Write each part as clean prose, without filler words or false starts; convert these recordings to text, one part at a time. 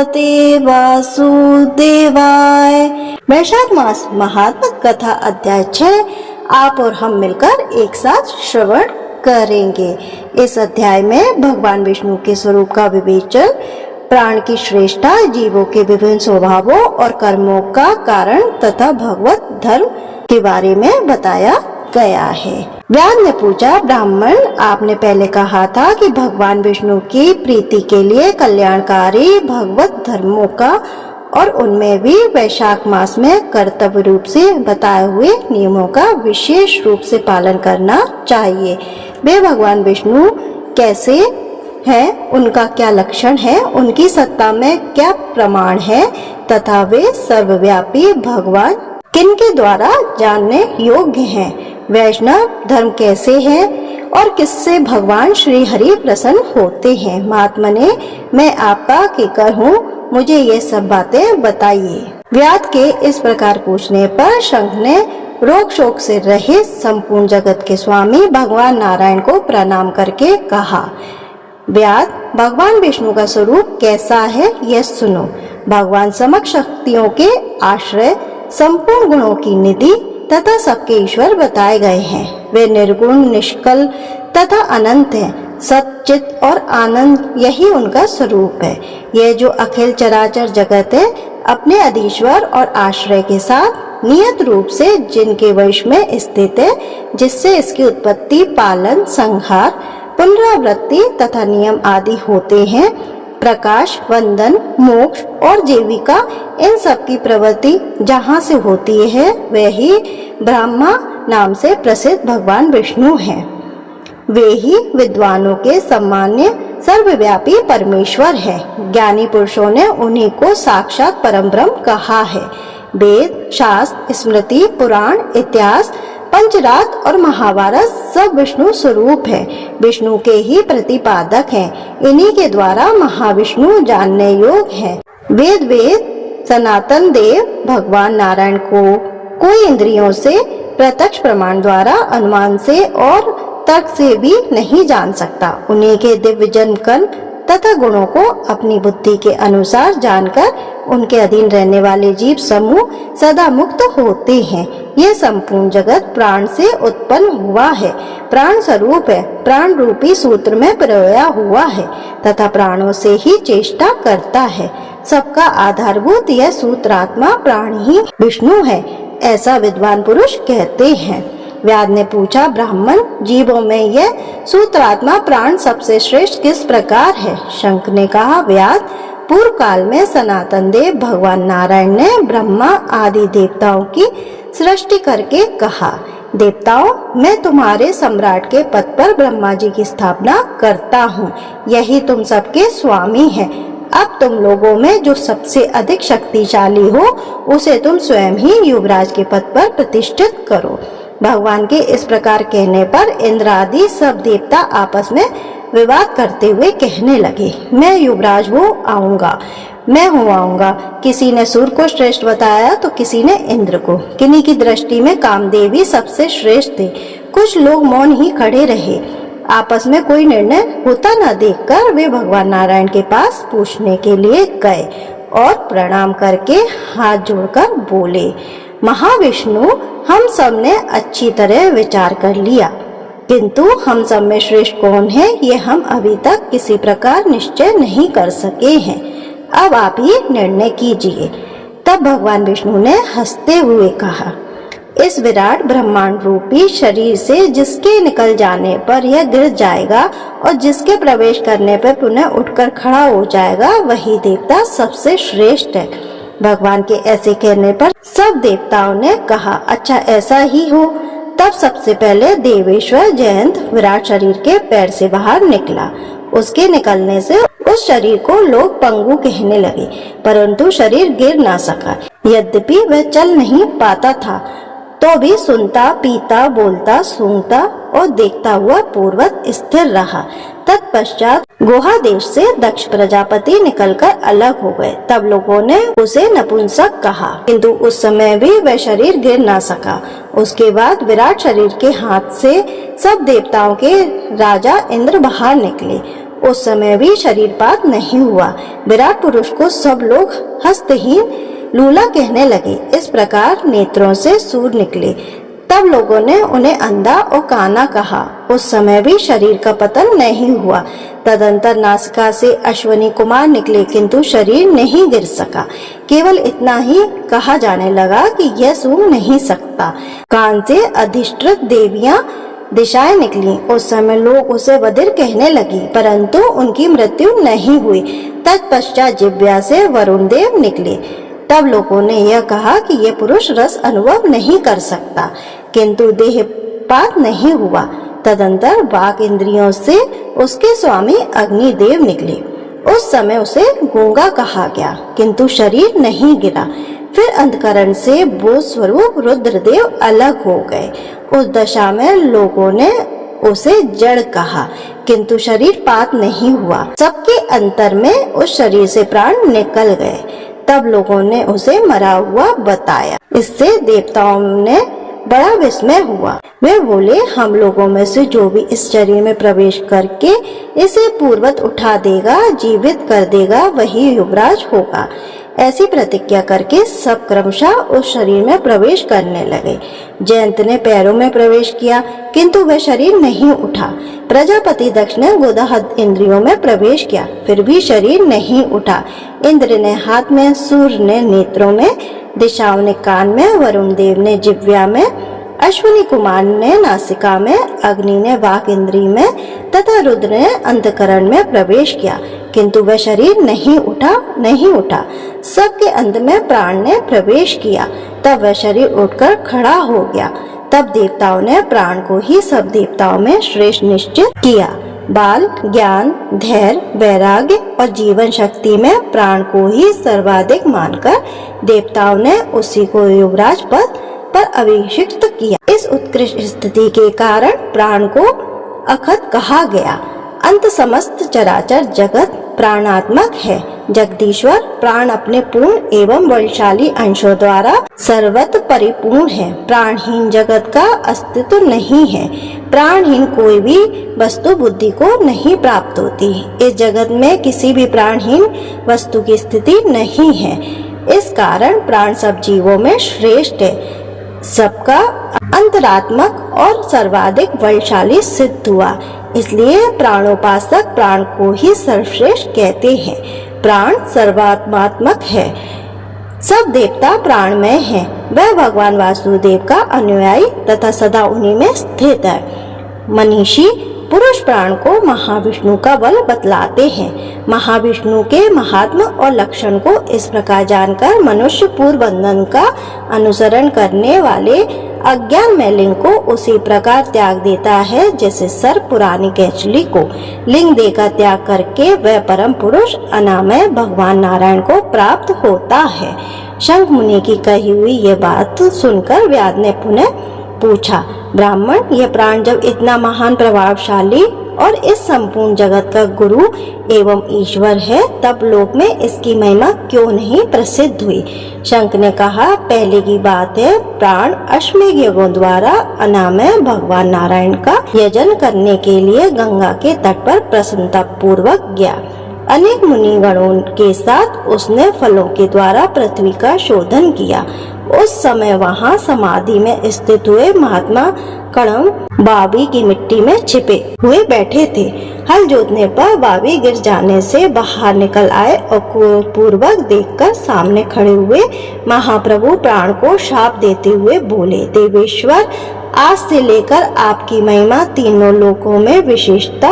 भगवते वासुदेवाय। वैशाख मास महात्मक कथा अध्याय 6 आप और हम मिलकर एक साथ श्रवण करेंगे। इस अध्याय में भगवान विष्णु के स्वरूप का विवेचन, प्राण की श्रेष्ठता, जीवों के विभिन्न स्वभावों और कर्मों का कारण तथा भगवत धर्म के बारे में बताया गया है। व्यास ने पूछा, ब्राह्मण, आपने पहले कहा था कि भगवान विष्णु की प्रीति के लिए कल्याणकारी भगवत धर्मों का और उनमें भी वैशाख मास में कर्तव्य रूप से बताए हुए नियमों का विशेष रूप से पालन करना चाहिए। वे भगवान विष्णु कैसे हैं, उनका क्या लक्षण है, उनकी सत्ता में क्या प्रमाण है तथा वे सर्वव्यापी भगवान किनके द्वारा जानने योग्य हैं। वैष्णव धर्म कैसे है और किससे भगवान श्री हरि प्रसन्न होते हैं। महात्मने, मैं आपका किकर हूँ, मुझे ये सब बातें बताइए। व्यास के इस प्रकार पूछने पर शंख ने रोग शोक से रहित संपूर्ण जगत के स्वामी भगवान नारायण को प्रणाम करके कहा, व्यास, भगवान विष्णु का स्वरूप कैसा है यह सुनो। भगवान समस्त शक्तियों के आश्रय, संपूर्ण गुणों की निधि तथा सबके ईश्वर बताए गए हैं। वे निर्गुण, निष्कल तथा अनंत हैं। सच्चित और आनंद यही उनका स्वरूप है। यह जो अखिल चराचर जगत है, अपने अधीश्वर और आश्रय के साथ नियत रूप से जिनके वश में स्थित है, जिससे इसकी उत्पत्ति, पालन, संहार, पुनरावृत्ति तथा नियम आदि होते हैं, प्रकाश, वंदन, मोक्ष और जीविका, इन सब की प्रवृत्ति जहाँ से होती है वही ब्रह्मा नाम से प्रसिद्ध भगवान विष्णु हैं। वे ही विद्वानों के सामान्य सर्वव्यापी परमेश्वर हैं। ज्ञानी पुरुषों ने उन्हीं को साक्षात परम ब्रह्म कहा है। वेद, शास्त्र, स्मृति, पुराण, इतिहास, पंचरात्र और महाभारत सब विष्णु स्वरूप है, विष्णु के ही प्रतिपादक हैं। इन्हीं के द्वारा महाविष्णु जानने योग्य है। वेद सनातन देव भगवान नारायण को कोई इंद्रियों से, प्रत्यक्ष प्रमाण द्वारा, अनुमान से और तर्क से भी नहीं जान सकता। उन्हीं के दिव्य जन्म कर्म तथा गुणों को अपनी बुद्धि के अनुसार जानकर उनके अधीन रहने वाले जीव समूह सदा मुक्त होते हैं। यह संपूर्ण जगत प्राण से उत्पन्न हुआ है, प्राण स्वरूप है, प्राण रूपी सूत्र में पिरोया हुआ है तथा प्राणों से ही चेष्टा करता है। सबका आधारभूत यह सूत्रात्मा प्राण ही विष्णु है, ऐसा विद्वान पुरुष कहते हैं। व्यास ने पूछा, ब्राह्मण, जीवों में यह सूत्रात्मा प्राण सबसे श्रेष्ठ किस प्रकार है। शंख ने कहा, व्यास, पूर्व काल में सनातन देव भगवान नारायण ने ब्रह्मा आदि देवताओं की सृष्टि करके कहा, देवताओं, मैं तुम्हारे सम्राट के पद पर ब्रह्मा जी की स्थापना करता हूँ। यही तुम सबके स्वामी हैं। अब तुम लोगों में जो सबसे अधिक शक्तिशाली हो उसे तुम स्वयं ही युवराज के पद पर प्रतिष्ठित करो। भगवान के इस प्रकार कहने पर इंद्र आदि सब देवता आपस में विवाद करते हुए कहने लगे, मैं युवराज हो आऊंगा। किसी ने सूर्य को श्रेष्ठ बताया तो किसी ने इंद्र को। किन्हीं की दृष्टि में कामदेव ही सबसे श्रेष्ठ थे। कुछ लोग मौन ही खड़े रहे। आपस में कोई निर्णय होता न देखकर वे भगवान नारायण के पास पूछने के लिए गए और प्रणाम करके हाथ जोड़कर बोले, महाविष्णु, हम सब ने अच्छी तरह विचार कर लिया, किंतु हम सब में श्रेष्ठ कौन है ये हम अभी तक किसी प्रकार निश्चय नहीं कर सके हैं। अब आप ही निर्णय कीजिए। तब भगवान विष्णु ने हंसते हुए कहा, इस विराट ब्रह्मांड रूपी शरीर से जिसके निकल जाने पर यह गिर जाएगा और जिसके प्रवेश करने पर पुनः उठकर खड़ा हो जाएगा, वही देवता सबसे श्रेष्ठ है। भगवान के ऐसे कहने पर सब देवताओं ने कहा, अच्छा ऐसा ही हो। तब सबसे पहले देवेश्वर जयंत विराट शरीर के पैर से बाहर निकला। उसके निकलने से उस शरीर को लोग पंगु कहने लगे, परंतु शरीर गिर ना सका। यद्यपि वह चल नहीं पाता था तो भी सुनता, पीता, बोलता, सूंघता और देखता हुआ पूर्वत स्थिर रहा। तत्पश्चात गोहा देश से दक्ष प्रजापति निकलकर अलग हो गए। तब लोगों ने उसे नपुंसक कहा, किंतु उस समय भी वह शरीर गिर ना सका। उसके बाद विराट शरीर के हाथ से सब देवताओं के राजा इंद्र बाहर निकले। उस समय भी शरीरपात नहीं हुआ। विराट पुरुष को सब लोग हस्तहीन लूला कहने लगे। इस प्रकार नेत्रों से सूर निकले। तब लोगों ने उन्हें अंधा और काना कहा। उस समय भी शरीर का पतन नहीं हुआ। तदंतर नासिका से अश्विनी कुमार निकले, किंतु शरीर नहीं गिर सका। केवल इतना ही कहा जाने लगा कि यह सूंघ नहीं सकता। कान से अधिष्ठित देवियां दिशाएं निकली। उस समय लोग उसे बधिर कहने लगी, परंतु उनकी मृत्यु नहीं हुई। तत्पश्चात जिह्वा से वरुण देव निकले। तब लोगों ने यह कहा कि यह पुरुष रस अनुभव नहीं कर सकता, किंतु देहपात नहीं हुआ। तदंतर वाक इंद्रियों से उसके स्वामी अग्निदेव निकले। उस समय उसे गूंगा कहा गया, किंतु शरीर नहीं गिरा। फिर अंतकरण से बोध स्वरूप रुद्रदेव अलग हो गए। उस दशा में लोगों ने उसे जड़ कहा, किंतु शरीर पात नहीं हुआ। सबके अंतर में उस शरीर से प्राण निकल गए। तब लोगों ने उसे मरा हुआ बताया। इससे देवताओं ने बड़ा विस्मय हुआ। वे बोले, हम लोगों में से जो भी इस शरीर में प्रवेश करके इसे पूर्वत उठा देगा, जीवित कर देगा, वही युवराज होगा। ऐसी प्रतिज्ञा करके सब क्रमशः उस शरीर में प्रवेश करने लगे। जयंत ने पैरों में प्रवेश किया, किंतु वह शरीर नहीं उठा। प्रजापति दक्ष ने गुदाहद इंद्रियों में प्रवेश किया, फिर भी शरीर नहीं उठा। इंद्र ने हाथ में, सूर्य ने नेत्रों में, दिशाओं ने कान में, वरुण देव ने जिह्वा में, अश्विनी कुमार ने नासिका में, अग्नि ने वाक इंद्री में तथा रुद्र ने अंतकरण में प्रवेश किया, किंतु वह शरीर नहीं उठा। सबके अंत में प्राण ने प्रवेश किया। तब वह शरीर उठकर खड़ा हो गया। तब देवताओं ने प्राण को ही सब देवताओं में श्रेष्ठ निश्चित किया। बाल, ज्ञान, धैर्य, वैराग्य और जीवन शक्ति में प्राण को ही सर्वाधिक मानकर देवताओं ने उसी को युवराज पद पर अभिषिक्त किया। इस उत्कृष्ट स्थिति के कारण प्राण को अखत कहा गया। अंत समस्त चराचर जगत प्राणात्मक है। जगदीश्वर प्राण अपने पूर्ण एवं बलशाली अंशों द्वारा सर्वत्र परिपूर्ण है। प्राणहीन जगत का अस्तित्व नहीं है। प्राणहीन कोई भी वस्तु बुद्धि को नहीं प्राप्त होती। इस जगत में किसी भी प्राणहीन वस्तु की स्थिति नहीं है। इस कारण प्राण सब जीवों में श्रेष्ठ है, सबका अंतरात्मक और सर्वाधिक बलशाली सिद्ध हुआ। इसलिए प्राणोपासक प्राण को ही सर्वश्रेष्ठ कहते हैं। प्राण सर्वात्मात्मक है। सब देवता प्राणमय हैं। वह भगवान वासुदेव का अनुयायी तथा सदा उन्हीं में स्थित है। मनीषी पुरुष प्राण को महाविष्णु का बल बतलाते हैं। महाविष्णु के महात्मा और लक्षण को इस प्रकार जानकर मनुष्य पूर्व बंधन का अनुसरण करने वाले अज्ञान में लिंग को उसी प्रकार त्याग देता है, जैसे सर्प पुरानी कैचली को लिंग देकर त्याग करके वह परम पुरुष अनामय भगवान नारायण को प्राप्त होता है। शंख मुनि की कही हुई यह बात सुनकर व्याध ने पुनः पूछा, ब्राह्मण, यह प्राण जब इतना महान प्रभावशाली और इस संपूर्ण जगत का गुरु एवं ईश्वर है, तब लोक में इसकी महिमा क्यों नहीं प्रसिद्ध हुई? शंख ने कहा, पहले की बात है, प्राण अश्वमेघ यज्ञों द्वारा अनामय भगवान नारायण का यजन करने के लिए गंगा के तट पर प्रसन्नता पूर्वक गया। अनेक मुनिगणों के साथ उसने फलों के द्वारा पृथ्वी का शोधन किया। उस समय वहाँ समाधि में स्थित हुए महात्मा कणम बावी की मिट्टी में छिपे हुए बैठे थे। हल जोतने पर बावी गिर जाने से बाहर निकल आए और क्रोधपूर्वक देखकर सामने खड़े हुए महाप्रभु प्राण को शाप देते हुए बोले, देवेश्वर, आज से लेकर आपकी महिमा तीनों लोकों में विशेषता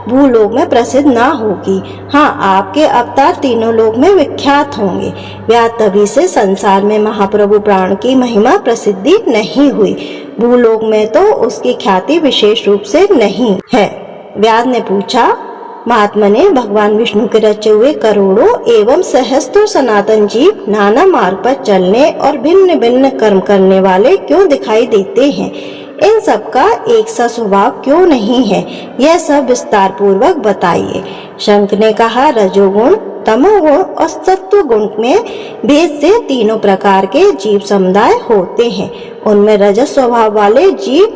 भूलोक में प्रसिद्ध ना होगी। हाँ, आपके अवतार तीनों लोक में विख्यात होंगे। व्याध तभी से संसार में महाप्रभु प्राण की महिमा प्रसिद्धि नहीं हुई। भूलोक में तो उसकी ख्याति विशेष रूप से नहीं है। व्याध ने पूछा, महात्मा ने भगवान विष्णु के रचे हुए करोड़ों एवं सहस्त्रों सनातन जीव नाना मार्ग पर चलने और भिन्न भिन्न कर्म करने वाले क्यों दिखाई देते हैं? इन सब का एक सा स्वभाव क्यों नहीं है? यह सब विस्तार पूर्वक बताइए। शंख ने कहा, रजोगुण, तमोगुण और सत्व गुण में भेद से तीनों प्रकार के जीव समुदाय होते हैं। उनमें रजस स्वभाव वाले जीव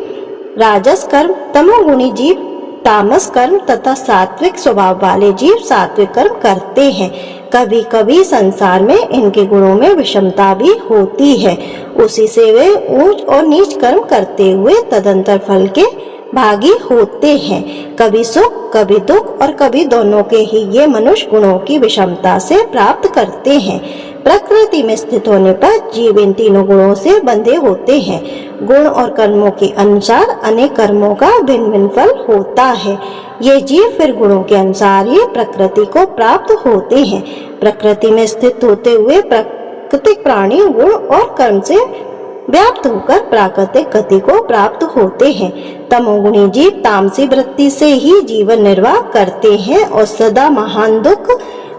राजस कर्म, तमोगुणी जीव तामस कर्म तथा सात्विक स्वभाव वाले जीव सात्विक कर्म करते हैं। कभी कभी संसार में इनके गुणों में विषमता भी होती है। उसी से वे ऊंच और नीच कर्म करते हुए तदंतर फल के भागी होते हैं। कभी सुख कभी दुख और कभी दोनों के ही ये मनुष्य गुणों की विषमता से प्राप्त करते हैं। प्रकृति में स्थित होने पर जीव इन तीनों गुणों से बंधे होते हैं। गुण और कर्मों के अनुसार अनेक कर्मों का भिन्न भिन्न फल होता है। ये जीव फिर गुणों के अनुसार ही प्रकृति को प्राप्त होते हैं। प्रकृति में स्थित होते हुए प्राकृतिक प्राणी गुण और कर्म से व्याप्त होकर प्राकृतिक गति को प्राप्त होते हैं। तमोगुणी जीव तामसी वृत्ति से ही जीवन निर्वाह करते हैं और सदा महान दुख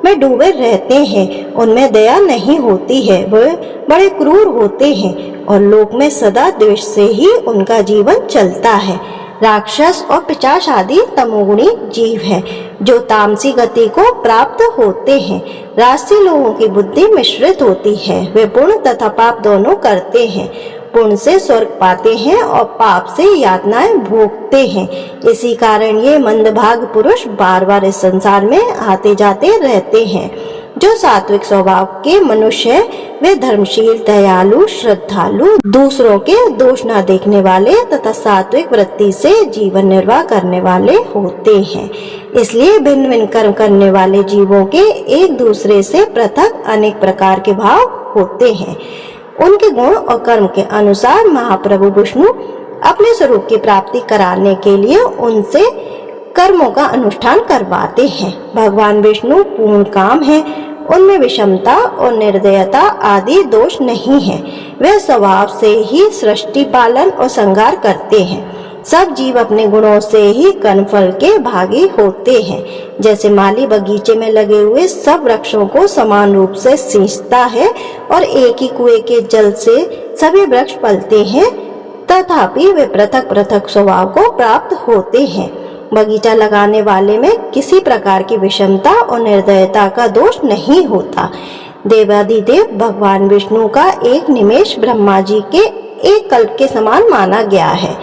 में डूबे रहते हैं। उनमें दया नहीं होती है, वे बड़े क्रूर होते हैं और लोक में सदा द्वेष से ही उनका जीवन चलता है। राक्षस और पिशाच आदि तमोगुणी जीव हैं जो तामसी गति को प्राप्त होते हैं। राजसी लोगों की बुद्धि मिश्रित होती है, वे पुण्य तथा पाप दोनों करते हैं। पुण्य से स्वर्ग पाते हैं और पाप से यातनाएं भोगते हैं। इसी कारण ये मंदभाग पुरुष बार बार इस संसार में आते जाते रहते हैं। जो सात्विक स्वभाव के मनुष्य है वे धर्मशील, दयालु, श्रद्धालु, दूसरों के दोष न देखने वाले तथा सात्विक वृत्ति से जीवन निर्वाह करने वाले होते हैं। इसलिए भिन्न भिन्न कर्म करने वाले जीवों के एक दूसरे से पृथक अनेक प्रकार के भाव होते हैं। उनके गुण और कर्म के अनुसार महाप्रभु विष्णु अपने स्वरूप की प्राप्ति कराने के लिए उनसे कर्मों का अनुष्ठान करवाते हैं। भगवान विष्णु पूर्ण काम है, उनमें विषमता और निर्दयता आदि दोष नहीं है। वे स्वभाव से ही सृष्टि पालन और संहार करते हैं। सब जीव अपने गुणों से ही कर्मफल के भागी होते हैं। जैसे माली बगीचे में लगे हुए सब वृक्षों को समान रूप से सींचता है और एक ही कुएं के जल से सभी वृक्ष पलते हैं, तथापि वे पृथक पृथक स्वभाव को प्राप्त होते हैं। बगीचा लगाने वाले में किसी प्रकार की विषमता और निर्दयता का दोष नहीं होता। देवादिदेव भगवान विष्णु का एक निमेष ब्रह्मा जी के एक कल्प के समान माना गया है।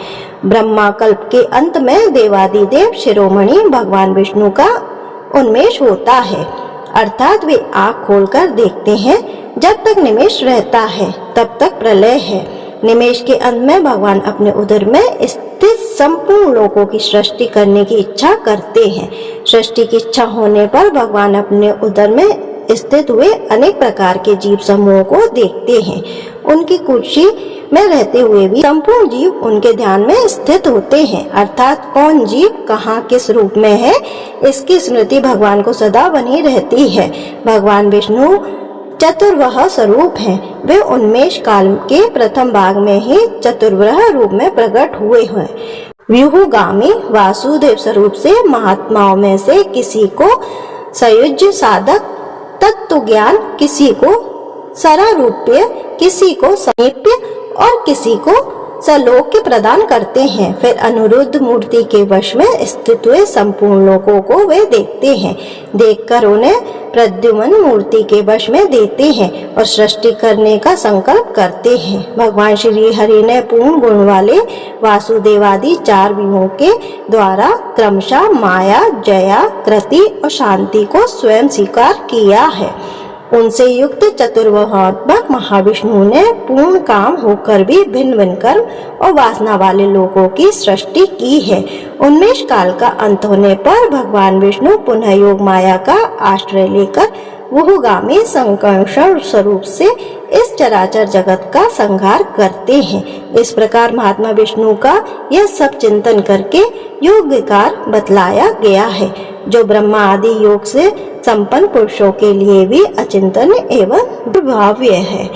ब्रह्मा कल्प के अंत में देवादिदेव शिरोमणि भगवान विष्णु का उन्मेष होता है, अर्थात वे आँख खोलकर देखते हैं। जब तक निमेष रहता है तब तक प्रलय है। निमेष के अंत में भगवान अपने उदर में स्थित संपूर्ण लोकों की सृष्टि करने की इच्छा करते हैं। सृष्टि की इच्छा होने पर भगवान अपने उदर में स्थित हुए अनेक प्रकार के जीव समूहों को देखते हैं। उनकी कुर्सी में रहते हुए भी संपूर्ण जीव उनके ध्यान में स्थित होते हैं, अर्थात कौन जीव कहाँ किस रूप में है इसकी स्मृति भगवान को सदा बनी रहती है। भगवान विष्णु चतुर्वह स्वरूप हैं। वे उन्मेष काल के प्रथम भाग में ही चतुर्वह रूप में प्रकट हुए हैं। व्यूहगामी वासुदेव स्वरूप से महात्माओं में से किसी को सयुज्य साधक तत्व ज्ञान, किसी को सरारूप्य, किसी को समीप्य और किसी को सलोक्य प्रदान करते हैं। फिर अनुरुद्ध मूर्ति के वश में स्थित हुए संपूर्ण लोकों को वे देखते हैं। देखकर उन्हें प्रद्युम्न मूर्ति के वश में देते हैं और सृष्टि करने का संकल्प करते हैं। भगवान श्री हरि ने पूर्ण गुण वाले वासुदेवादि चार व्यूहों के द्वारा क्रमशः माया, जया, कृति और शांति को स्वयं स्वीकार किया है। उनसे युक्त चतुर्वहात्मक महाविष्णु ने पूर्ण काम होकर भी भिन्न भिन्न कर्म और वासना वाले लोगों की सृष्टि की है। उन्मेष काल का अंत होने पर भगवान विष्णु पुनः योग माया का आश्रय लेकर वहुगामी संकर्षण स्वरूप से इस चराचर जगत का संहार करते हैं। इस प्रकार महात्मा विष्णु का यह सब चिंतन करके योग विकार बतलाया गया है, जो ब्रह्मा आदि योग से संपन्न पुरुषों के लिए भी अचिंतन एवं दुर्भाव्य है।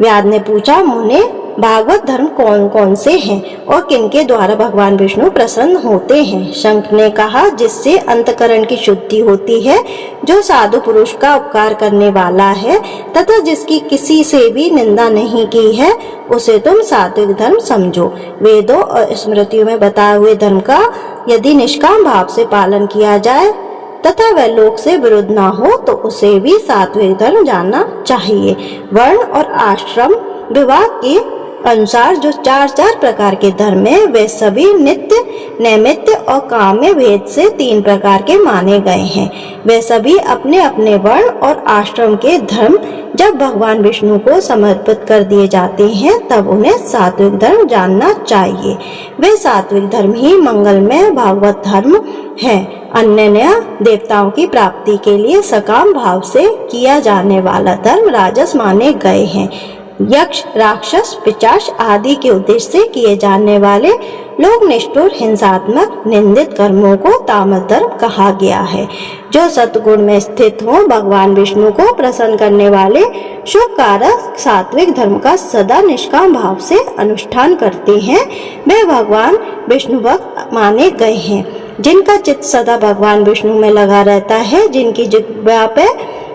व्याध ने पूछा, मुने भागवत धर्म कौन कौन से हैं और किनके द्वारा भगवान विष्णु प्रसन्न होते हैं? शंख ने कहा, जिससे अंतकरण की शुद्धि होती है, जो साधु पुरुष का उपकार करने वाला है तथा जिसकी किसी से भी निंदा नहीं की है, उसे तुम सात्विक धर्म समझो। वेदों और स्मृतियों में बताए हुए धर्म का यदि निष्काम भाव से पालन किया जाए तथा वह लोक से विरुद्ध न हो तो उसे भी सात्विक धर्म जानना चाहिए। वर्ण और आश्रम विवाह के अनुसार जो चार चार प्रकार के धर्म है वे सभी नित्य, नैमित्य और काम्य भेद से 3 प्रकार के माने गए हैं। वे सभी अपने अपने वर्ण और आश्रम के धर्म जब भगवान विष्णु को समर्पित कर दिए जाते हैं तब उन्हें सात्विक धर्म जानना चाहिए। वे सात्विक धर्म ही मंगलमय भागवत धर्म है। अन्य देवताओं की प्राप्ति के लिए सकाम भाव से किया जाने वाला धर्म राजस माने गए हैं। यक्ष, राक्षस, पिशाच आदि के उद्देश्य से किए जाने वाले लोक निष्ठुर, हिंसात्मक, निंदित कर्मों को तामस धर्म कहा गया है। जो सतगुण में स्थित हो, भगवान विष्णु को प्रसन्न करने वाले शुभ कारक सात्विक धर्म का सदा निष्काम भाव से अनुष्ठान करते हैं, वे भगवान विष्णु भक्त माने गए हैं। जिनका चित्त सदा भगवान विष्णु में लगा रहता है, जिनकी जिह्वा पे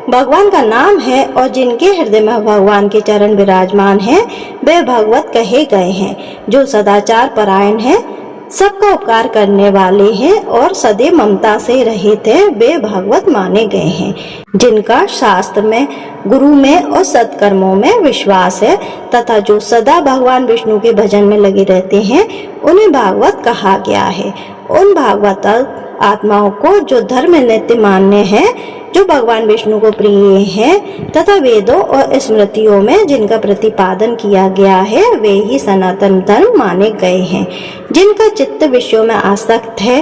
भगवान का नाम है और जिनके हृदय में भगवान के चरण विराजमान हैं, वे भगवत कहे गए हैं। जो सदाचार परायण है, सबका उपकार करने वाले हैं और सदैव ममता से रहित हैं, वे भगवत माने गए हैं। जिनका शास्त्र में, गुरु में और सत्कर्मों में विश्वास है तथा जो सदा भगवान विष्णु के भजन में लगे रहते हैं, उन्हें भागवत कहा गया है। उन भागवत आत्माओं को जो धर्म नित्य मान्य है, जो भगवान विष्णु को प्रिय हैं तथा वेदों और स्मृतियों में जिनका प्रतिपादन किया गया है, वे ही सनातन धर्म माने गए हैं। जिनका चित्त विषयों में आसक्त है,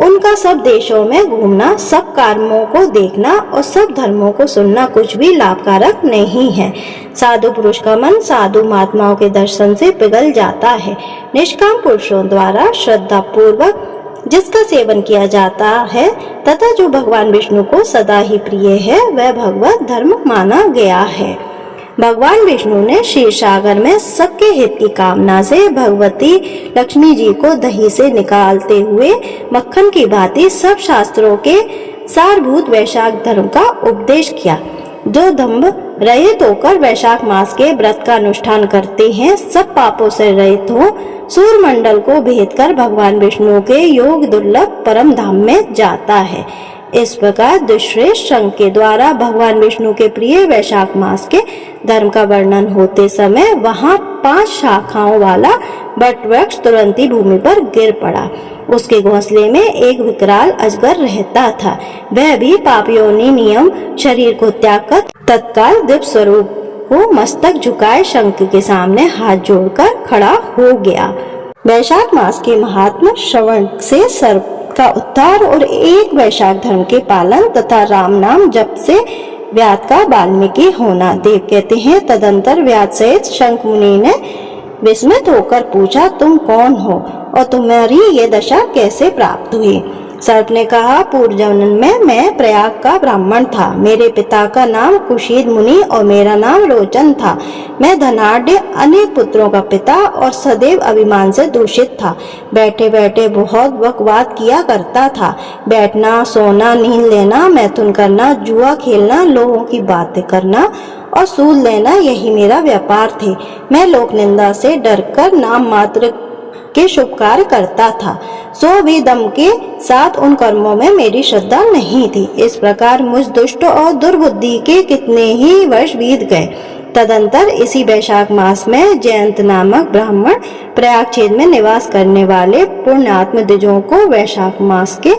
उनका सब देशों में घूमना, सब कर्मों को देखना और सब धर्मों को सुनना कुछ भी लाभकारक नहीं है। साधु पुरुष का मन साधु महात्माओं के दर्शन से पिघल जाता है। निष्काम पुरुषों द्वारा श्रद्धा पूर्वक जिसका सेवन किया जाता है तथा जो भगवान विष्णु को सदा ही प्रिय है, वह भगवत धर्म माना गया है। भगवान विष्णु ने क्षीर सागर में सबके हित की कामना से भगवती लक्ष्मी जी को दही से निकालते हुए मक्खन की भांति सब शास्त्रों के सारभूत वैशाख धर्म का उपदेश किया। जो दंभ रहित होकर वैशाख मास के व्रत का अनुष्ठान करते हैं, सब पापों से रहित हो सूर्य मंडल को भेद कर भगवान विष्णु के योग दुर्लभ परम धाम में जाता है। इस प्रकार दुष्श्रेष्ठ शंख के द्वारा भगवान विष्णु के प्रिय वैशाख मास के धर्म का वर्णन होते समय वहां 5 शाखाओं वाला बट वृक्ष तुरंत ही भूमि पर गिर पड़ा। उसके घोंसले में एक विकराल अजगर रहता था। वह भी पापयोनि नियम शरीर को त्याग कर तत्काल दिव्य स्वरूप को मस्तक झुकाए शंख के सामने हाथ जोड़कर खड़ा हो गया। वैशाख मास के महात्मा श्रवण से सर्प का उद्धार और एक वैशाख धर्म के पालन तथा राम नाम जप से व्याध का वाल्मीकि होना। देव कहते हैं, तदंतर व्याध सहित शंख मुनि ने विस्मित होकर पूछा, तुम कौन हो और तुम्हारी ये दशा कैसे प्राप्त हुई? सर्प ने कहा, पूर्व जन्म में मैं प्रयाग का ब्राह्मण था। मेरे पिता का नाम कुशीद मुनि और मेरा नाम रोचन था। मैं धनाढ्य अनेक पुत्रों का पिता और सदैव अभिमान से दूषित था। बैठे बैठे बहुत बकवाद किया करता था। बैठना, सोना, नींद लेना, मैथुन करना, जुआ खेलना, लोगों की बातें करना और सूद लेना, यही मेरा व्यापार थे। मैं लोक निंदा से डरकर नाम मात्र के शुभ कार्य करता था, सो भी दम के साथ उन कर्मों में मेरी श्रद्धा नहीं थी। इस प्रकार मुझ दुष्ट और दुर्बुद्धि के कितने ही वर्ष बीत गए। तदंतर इसी वैशाख मास में जयंत नामक ब्राह्मण प्रयागछेद में निवास करने वाले पुण्यात्म द्विजों को वैशाख मास के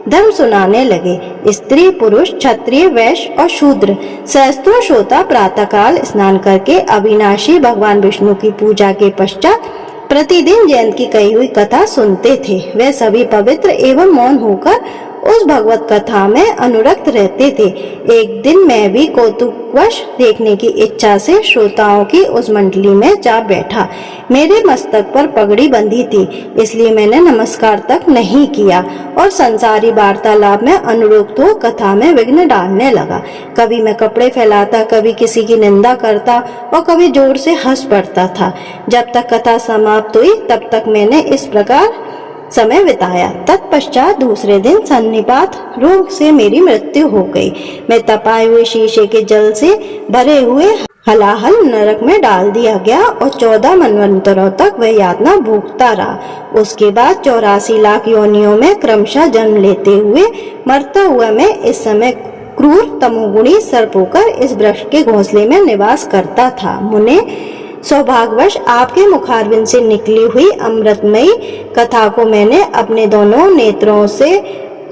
धर्म सुनाने लगे। स्त्री, पुरुष, क्षत्रिय, वैश्य और शूद्र सहस्त्रों श्रोता प्रातःकाल स्नान करके अविनाशी भगवान विष्णु की पूजा के पश्चात प्रतिदिन जयंत की कही हुई कथा सुनते थे। वे सभी पवित्र एवं मौन होकर उस भगवत कथा में अनुरक्त रहते थे। एक दिन मैं भी कौतुकवश देखने की इच्छा से श्रोताओं की उस मंडली में जा बैठा। मेरे मस्तक पर पगड़ी बंधी थी, इसलिए मैंने नमस्कार तक नहीं किया और संसारी वार्तालाप में अनुरक्त हो कथा में विघ्न डालने लगा। कभी मैं कपड़े फैलाता, कभी किसी की निंदा करता और कभी जोर से हंस पड़ता था। जब तक कथा समाप्त हुई तब तक मैंने इस प्रकार समय बिताया। तत्पश्चात दूसरे दिन सन्निपात रोग से मेरी मृत्यु हो गई। मैं तपाए हुए शीशे के जल से भरे हुए हलाहल नरक में डाल दिया गया और 14 मनवंतरों तक वह यातना भोगता रहा। उसके बाद 84 लाख योनियों में क्रमशः जन्म लेते हुए मरता हुआ मैं इस समय क्रूर तमोगुणी सर्प होकर इस वृक्ष के घोंसले में निवास करता था। मुने, सौभाग्यवश आपके मुखारविंद से निकली हुई अमृतमयी कथा को मैंने अपने दोनों नेत्रों से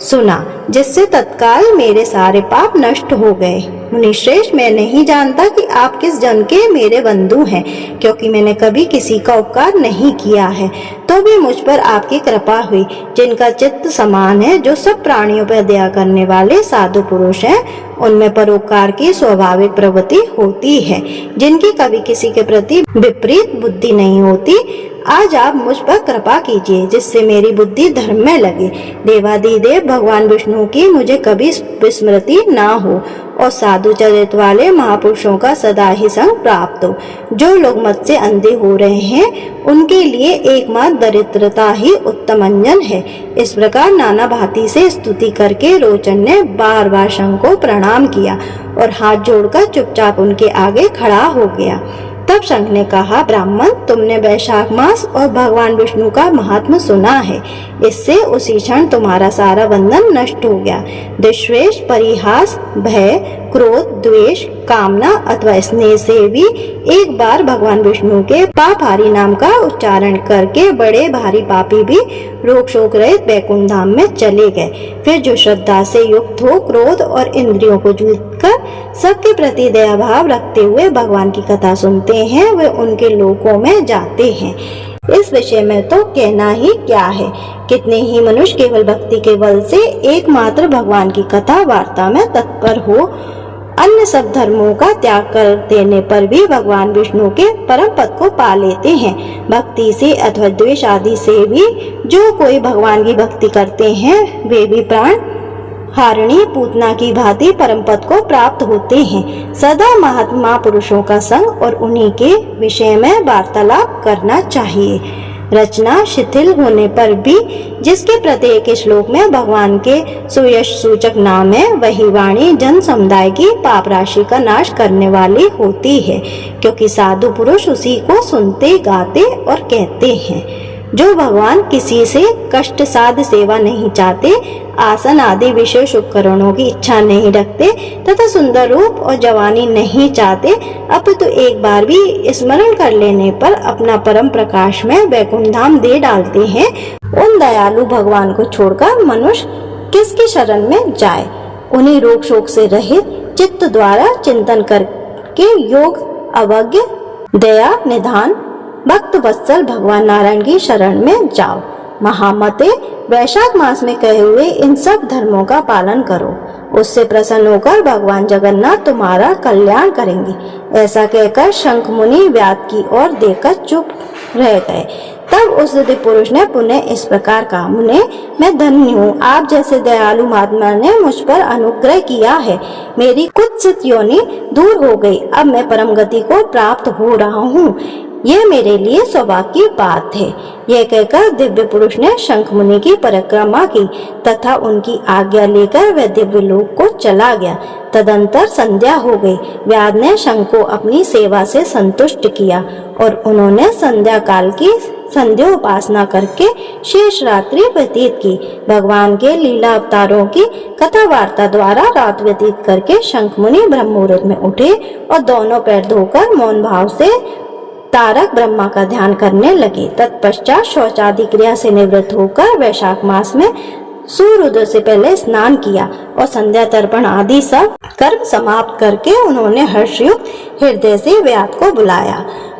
सुना, जिससे तत्काल मेरे सारे पाप नष्ट हो गए। मुनिश्रेष्ठ, मैं नहीं जानता कि आप किस जन्म के मेरे बंधु हैं, क्योंकि मैंने कभी किसी का उपकार नहीं किया है। तो भी मुझ पर आपकी कृपा हुई, जिनका चित्त समान है, जो सब प्राणियों पर दया करने वाले साधु पुरुष हैं। उनमें परोपकार की स्वाभाविक प्रवृत्ति होती है, जिनकी कभी किसी के प्रति विपरीत बुद्धि नहीं होती। आज आप मुझ पर कृपा कीजिए, जिससे मेरी बुद्धि धर्म में लगे। देवादिदेव भगवान विष्णु की मुझे कभी विस्मृति ना हो और साधु चरित्र वाले महापुरुषों का सदा ही संग प्राप्त हो। जो लोग मत से अंधे हो रहे हैं, उनके लिए एकमात्र दरिद्रता ही उत्तम अंजन है। इस प्रकार नाना भांति से स्तुति करके रोचन ने बार बार शंख को प्रणाम किया और हाथ जोड़कर चुपचाप उनके आगे खड़ा हो गया। तब शंख ने कहा, ब्राह्मण, तुमने वैशाख मास और भगवान विष्णु का महात्म्य सुना है। इससे उसी क्षण तुम्हारा सारा बंधन नष्ट हो गया। द्वेष, परिहास, भय, क्रोध, द्वेष, कामना अथवा स्नेह से भी एक बार भगवान विष्णु के पापहारी नाम का उच्चारण करके बड़े भारी पापी भी रोग शोक रहित वैकुंठ धाम में चले गए। फिर जो श्रद्धा से युक्त हो, क्रोध और इंद्रियों को जीतकर सबके प्रति दया भाव रखते हुए भगवान की कथा सुनते हैं, वे उनके लोकों में जाते हैं। इस विषय में तो कहना ही क्या है। कितने ही मनुष्य केवल भक्ति के बल से एकमात्र भगवान की कथा वार्ता में तत्पर हो, अन्य सब धर्मों का त्याग कर देने पर भी भगवान विष्णु के परम पद को पा लेते हैं। भक्ति से अथवा द्वेष आदि से भी जो कोई भगवान की भक्ति करते हैं, वे भी प्राण हारिणी पूतना की भांति परम पद को प्राप्त होते हैं। सदा महात्मा पुरुषों का संग और उन्हीं के विषय में वार्तालाप करना चाहिए। रचना शिथिल होने पर भी जिसके प्रत्येक श्लोक में भगवान के सुयश सूचक नाम है, वही वाणी जन समुदाय की पाप राशि का नाश करने वाली होती है, क्योंकि साधु पुरुष उसी को सुनते, गाते और कहते हैं। जो भगवान किसी से कष्ट साध सेवा नहीं चाहते, आसन आदि विशेष उपकरणों की इच्छा नहीं रखते तथा सुंदर रूप और जवानी नहीं चाहते, अपितु एक बार भी स्मरण कर लेने पर अपना परम प्रकाश में वैकुंठ धाम दे डालते हैं, उन दयालु भगवान को छोड़कर मनुष्य किसकी शरण में जाए। उन्हीं रोग शोक से रहित चित्त द्वारा चिंतन करके योग अवज्ञ दया निधान भक्त वत्सल भगवान नारायण की शरण में जाओ। महामते, वैशाख मास में कहे हुए इन सब धर्मों का पालन करो, उससे प्रसन्न होकर भगवान जगन्नाथ तुम्हारा कल्याण करेंगे। ऐसा कहकर शंख मुनि व्याध की ओर देखकर चुप रह गए। तब उस दिव्य पुरुष ने पुनः इस प्रकार कहा, मुने, मैं धन्य हूँ, आप जैसे दयालु महात्मा ने मुझ पर अनुग्रह किया है। मेरी कुत्सित योनि दूर हो गई, अब मैं परम गति को प्राप्त हो रहा हूँ। यह मेरे लिए सौभाग्य की बात है। यह कहकर दिव्य पुरुष ने शंख मुनि की परिक्रमा की तथा उनकी आज्ञा लेकर वह दिव्य लोक को चला गया। तदंतर संध्या हो गई। व्याध ने शंख को अपनी सेवा से संतुष्ट किया और उन्होंने संध्या काल की संध्या उपासना करके शेष रात्रि व्यतीत की। भगवान के लीला अवतारों की कथा वार्ता द्वारा रात व्यतीत करके शंख मुनि ब्रह्म मुहूर्त में उठे और दोनों पैर धोकर मौन भाव से तारक ब्रह्मा का ध्यान करने लगे। तत्पश्चात शौचादि क्रिया से निवृत्त होकर वैशाख मास में सूर्योदय से पहले स्नान किया और संध्या तर्पण आदि सब कर्म समाप्त करके उन्होंने हर्षयुक्त हृदय से व्याध को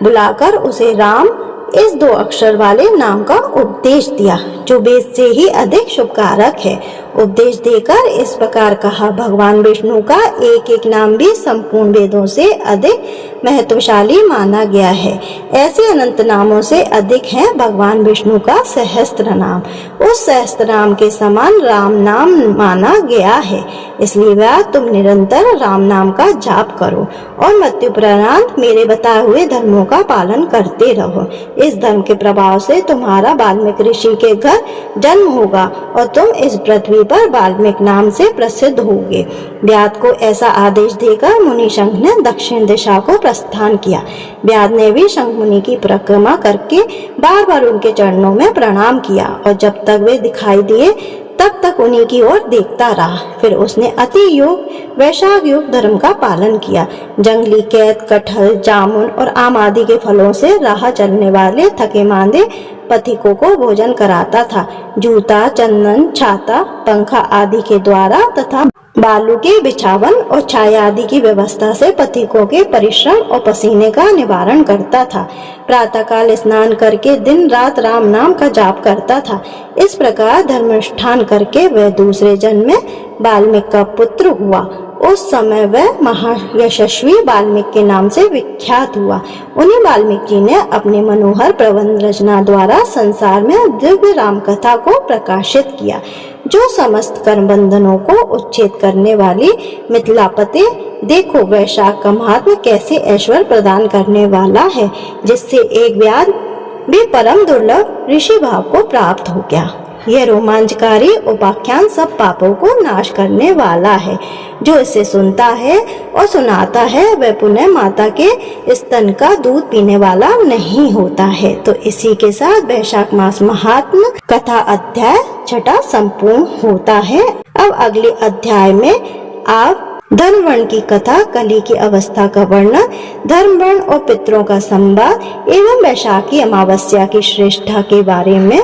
बुलाकर उसे राम इस 2 अक्षर वाले नाम का उपदेश दिया, जो वेद से ही अधिक शुभकारक है। उपदेश देकर इस प्रकार कहा, भगवान विष्णु का एक एक नाम भी संपूर्ण वेदों से अधिक महत्वशाली माना गया है। ऐसे अनंत नामों से अधिक है भगवान विष्णु का सहस्त्र नाम। उस सहस्त्र नाम के समान राम नाम माना गया है। इसलिए वह तुम निरंतर राम नाम का जाप करो और मृत्यु उपरांत मेरे बताए हुए धर्मों का पालन करते रहो। इस धर्म के प्रभाव से तुम्हारा वाल्मीकि ऋषि के घर जन्म होगा और तुम इस पृथ्वी पर वाल्मीकि नाम से प्रसिद्ध होगे। व्याध को ऐसा आदेश देकर मुनि शंख ने दक्षिण दिशा को प्रस्थान किया। व्याध ने भी शंख मुनि की परिक्रमा करके बार बार उनके चरणों में प्रणाम किया और जब तक वे दिखाई दिए तब तक उन्हीं की ओर देखता रहा। फिर उसने अति योग वैशाख योग धर्म का पालन किया। जंगली कैद, कटहल, जामुन और आम आदि के फलों से राह चलने वाले थके मांदे पथिकों को भोजन कराता था। जूता, चंदन, छाता, पंखा आदि के द्वारा तथा बालू के बिछावन और छाया आदि की व्यवस्था से पथिकों के परिश्रम और पसीने का निवारण करता था। प्रातःकाल स्नान करके दिन रात राम नाम का जाप करता था। इस प्रकार धर्मानुष्ठान करके वह दूसरे जन्म में वाल्मीकि का पुत्र हुआ। उस समय वह महायशस्वी वाल्मीकि के नाम से विख्यात हुआ। उन्हीं वाल्मीकि जी ने अपने मनोहर प्रबंध रचना द्वारा संसार में दिव्य राम कथा को प्रकाशित किया, जो समस्त कर्म बंधनों को उच्छेद करने वाली मिथिलापति। देखो वैशाख का महात्मा कैसे ऐश्वर्य प्रदान करने वाला है, जिससे एक व्याध भी परम दुर्लभ ऋषि भाव को प्राप्त हो गया। यह रोमांचकारी उपाख्यान सब पापों को नाश करने वाला है। जो इसे सुनता है और सुनाता है वह पुनः माता के स्तन का दूध पीने वाला नहीं होता है। तो इसी के साथ वैशाख मास महात्म कथा अध्याय 6 संपूर्ण होता है। अब अगले अध्याय में आप धर्म वर्ण की कथा, कली की अवस्था का वर्णन, धर्म वर्ण और पितरों का संवाद एवं वैशाखी अमावस्या की श्रेष्ठता के बारे में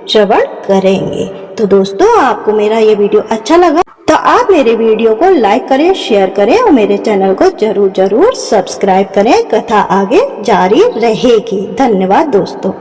श्रवण करेंगे। तो दोस्तों, आपको मेरा ये वीडियो अच्छा लगा तो आप मेरे वीडियो को लाइक करें, शेयर करें और मेरे चैनल को जरूर सब्सक्राइब करें। कथा आगे जारी रहेगी। धन्यवाद दोस्तों।